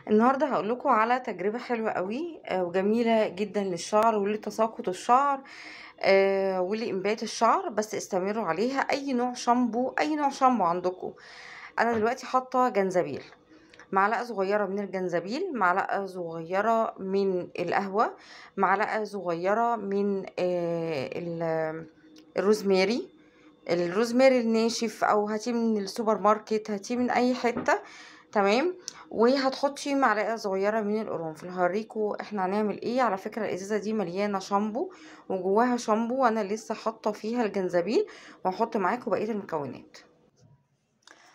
النهارده هاقول لكم على تجربة حلوة أوي وجميلة جدًا للشعر ولتساقط الشعر ولإنبات الشعر، بس استمروا عليها أي نوع شامبو عندكم. أنا دلوقتي حاطة جنزبيل، معلقة صغيرة من الجنزبيل، معلقة صغيرة من القهوة، معلقة صغيرة من الروزماري، الروزماري الناشف أو هاتيه من السوبر ماركت، هاتيه من أي حتة. تمام. وهتحطي معلقه صغيره من القرنفل. هوريكم احنا هنعمل ايه. على فكره الازازه دي مليانه شامبو وجواها شامبو، وانا لسه حاطه فيها الجنزبيل، وهحط معاكم بقيه المكونات.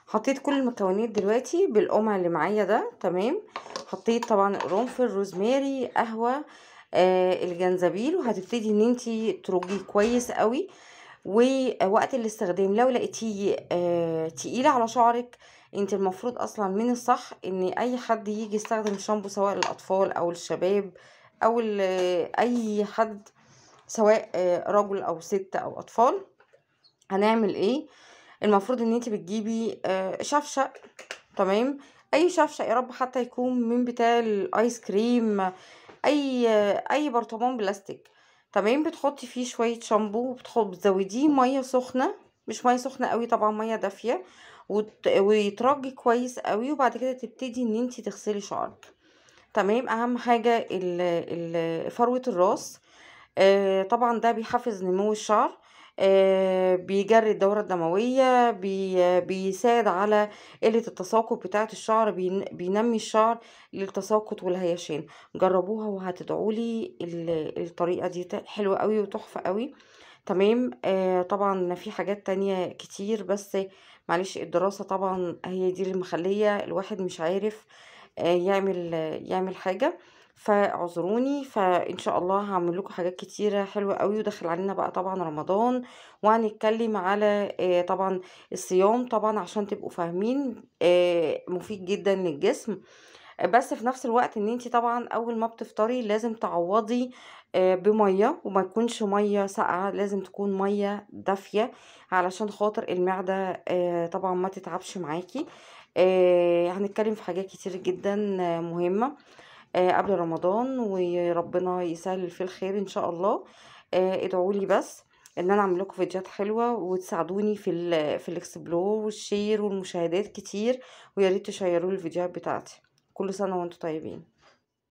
حطيت كل المكونات دلوقتي بالقمع اللي معايا ده. تمام. حطيت طبعا قرنفل، روزماري، قهوه، الجنزبيل، وهتبتدي ان انتي ترجيه كويس قوي. ووقت الاستخدام لو لقيتيه تقيل على شعرك، انت المفروض اصلا من الصح ان اي حد يجي يستخدم شامبو، سواء للاطفال او الشباب او اي حد، سواء رجل او ست او اطفال، هنعمل ايه؟ المفروض ان انت بتجيبي شفشق. تمام. اي شفشق يا رب، حتى يكون من بتاع الايس كريم، اي برطمان بلاستيك. تمام. بتحطي فيه شويه شامبو، بتزوديه ميه سخنه، مش ميه سخنه قوي طبعا، ميه دافيه، ويترجي كويس قوي. وبعد كده تبتدي ان انتي تغسلي شعرك. تمام. اهم حاجه فروه الراس. طبعا ده بيحفز نمو الشعر، بيجري الدورة الدموية، بيساعد على قلة التساقط بتاعة الشعر، بينمي الشعر للتساقط والهيشان. جربوها وهتدعولي الطريقة دي حلوة قوي وتحفة قوي. تمام. طبعا في حاجات تانية كتير، بس معلش الدراسة طبعا هي دي اللي مخلية الواحد مش عارف يعمل حاجة، فاعذروني. فان شاء الله هعمل لكم حاجات كتيره حلوه قوي. وداخل علينا بقى طبعا رمضان، وهنتكلم على طبعا الصيام، طبعا عشان تبقوا فاهمين مفيد جدا للجسم. بس في نفس الوقت ان انتي طبعا اول ما بتفطري لازم تعوضي بميه، وما تكونش ميه ساقعه، لازم تكون ميه دافيه، علشان خاطر المعده طبعا ما تتعبش معاكي. هنتكلم في حاجات كتير جدا مهمه قبل رمضان، وربنا يسهل في الخير ان شاء الله. ادعولي بس ان انا اعمل لكم فيديوهات حلوه، وتساعدوني في الاكسبلور والشير والمشاهدات كتير. ويا ريت تشيروا الفيديوهات بتاعتي. كل سنه وانتم طيبين.